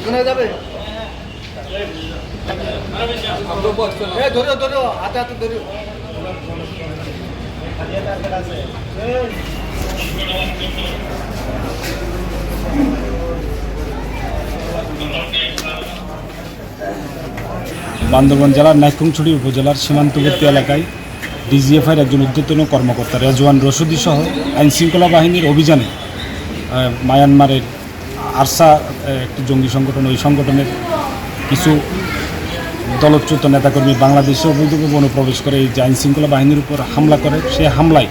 শোনা যাবে? ধরো ধরো, হাতে হাতে ধরো। বান্দরবান জেলার নাইক্ষ্যংছড়ি উপজেলার সীমান্তবর্তী এলাকায় ডিজিএফআইয়ের একজন ঊর্ধ্বতন কর্মকর্তা রেজওয়ান রশিদি সহ আইনশৃঙ্খলা বাহিনীর অভিযানে মায়ানমারের আরসা একটি জঙ্গি সংগঠন, ওই সংগঠনের কিছু দলচ্যুত নেতাকর্মী বাংলাদেশে অবৈধভাবে অনুপ্রবেশ করে এই যে আইনশৃঙ্খলা বাহিনীর উপর হামলা করে, সেই হামলায়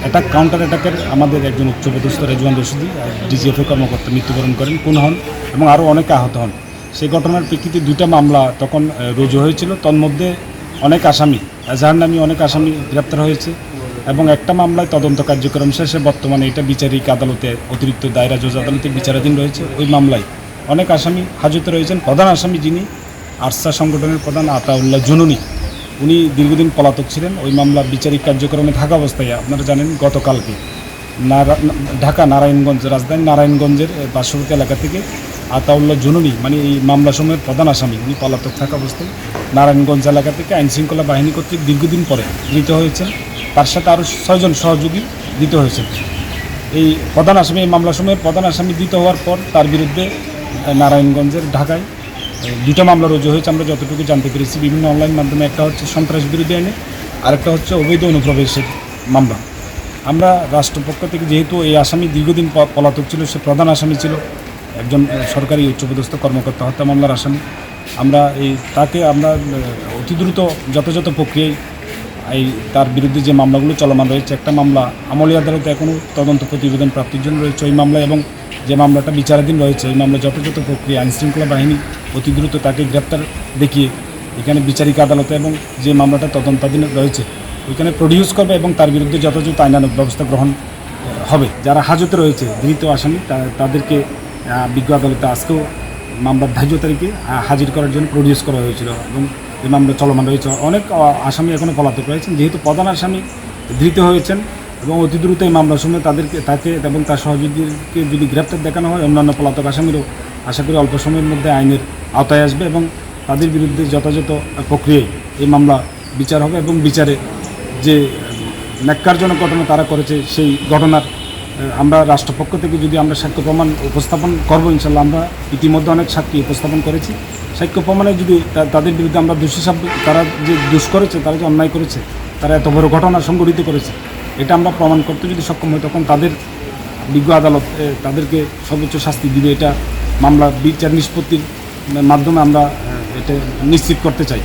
অ্যাটাক কাউন্টার অ্যাটাকের আমাদের একজন উচ্চপদস্থ রেজওয়ান রশিদি ডিজিএফআই কর্মকর্তা মৃত্যুবরণ করেন, খুন হন এবং আরও অনেকে আহত হন। সেই ঘটনার প্রেক্ষিতে দুইটা মামলা তখন রুজু হয়েছিল। তন্মধ্যে অনেক আসামি, এজাহার নামী অনেক আসামি গ্রেপ্তার হয়েছে এবং একটা মামলায় তদন্ত কার্যক্রম শেষে বর্তমানে এটা বিচারিক আদালতে, অতিরিক্ত দায়রা জজ আদালতে বিচারাধীন রয়েছে। ওই মামলায় অনেক আসামি হাজতে রয়েছেন। প্রধান আসামি যিনি আরসা সংগঠনের প্রধান আতাউল্লাহ জুনুনি, উনি দীর্ঘদিন পলাতক ছিলেন। ওই মামলার বিচারিক কার্যক্রমে থাকা অবস্থায় আপনারা জানেন গতকালকে ঢাকা নারায়ণগঞ্জ, রাজধানী নারায়ণগঞ্জের পার্শ্ববর্তী এলাকা থেকে আতাউল্লাহ জুনুনি, মানে এই মামলাসমূহের প্রধান আসামি, উনি পলাতক থাকা অবস্থায় নারায়ণগঞ্জ এলাকা থেকে আইনশৃঙ্খলা বাহিনী কর্তৃক দীর্ঘদিন পরে ধৃত হয়েছেন। তার সাথে আরও 6 জন সহযোগী ধৃত হয়েছেন। এই প্রধান আসামি, এই মামলাসমূহের প্রধান আসামি ধৃত হওয়ার পর তার বিরুদ্ধে নারায়ণগঞ্জের ঢাকায় দুটো মামলা রুজু হয়েছে আমরা যতটুকু জানতে পেরেছি বিভিন্ন অনলাইন মাধ্যমে। একটা হচ্ছে সন্ত্রাস বিরোধী আইনে, আরেকটা হচ্ছে অবৈধ অনুপ্রবেশের মামলা। আমরা রাষ্ট্রপক্ষ থেকে, যেহেতু এই আসামি দীর্ঘদিন পলাতক ছিল, সে প্রধান আসামি ছিল, একজন সরকারি উচ্চপদস্থ কর্মকর্তা, হত্যা মামলার আসামি, আমরা তাকে অতি দ্রুত যথাযথ প্রক্রিয়ায় তার বিরুদ্ধে যে মামলাগুলো চলমান রয়েছে, একটা মামলা আমলি আদালতে এখনও তদন্ত প্রতিবেদন প্রাপ্তির জন্য রয়েছে ওই মামলা, এবং যে মামলাটা বিচারাধীন রয়েছে ওই মামলা যথাযথ প্রক্রিয়া আইনশৃঙ্খলা বাহিনী অতি দ্রুত তাকে গ্রেপ্তার দেখিয়ে এখানে বিচারিক আদালতে এবং যে মামলাটা তদন্তাধীন রয়েছে ওইখানে প্রডিউস করবে এবং তার বিরুদ্ধে যথাযথ আইনানুগ ব্যবস্থা গ্রহণ হবে। যারা হাজতে রয়েছে ধৃত আসামি, তাদেরকে বিজ্ঞ আদালতে আজকেও মামলার ধার্য তারিখে হাজির করার জন্য প্রডিউস করা হয়েছিল এবং এই মামলা চলমান রয়েছে। অনেক আসামি এখনও পলাতক রয়েছেন। যেহেতু প্রধান আসামি ধৃত হয়েছেন এবং অতি দ্রুত এই মামলার সময় তাকে এবং তার সহযোগীকে যদি গ্রেপ্তার দেখানো হয়, অন্যান্য পলাতক আসামিরও আশা করি অল্প সময়ের মধ্যে আইনের আওতায় আসবে এবং তাদের বিরুদ্ধে যথাযথ প্রক্রিয়ায় এই মামলা বিচার হবে এবং বিচারে যে ন্যাক্কারজনক ঘটনা তারা করেছে সেই ঘটনার আমরা রাষ্ট্রপক্ষ থেকে যদি আমরা সাক্ষ্য প্রমাণ উপস্থাপন করবো, ইনশাল্লাহ আমরা ইতিমধ্যে অনেক সাক্ষী উপস্থাপন করেছি। সাক্ষ্য প্রমাণে যদি তাদের বিরুদ্ধে আমরা দোষী তারা যে দোষ করেছে, তারা যে অন্যায় করেছে, তারা এত বড় ঘটনা সংঘটিত করেছে, এটা আমরা প্রমাণ করতে যদি সক্ষম হই, তখন তাদের বিজ্ঞ আদালত তাদেরকে সর্বোচ্চ শাস্তি দিবে। এটা মামলা বিচার নিষ্পত্তির মাধ্যমে আমরা এটা নিশ্চিত করতে চাই।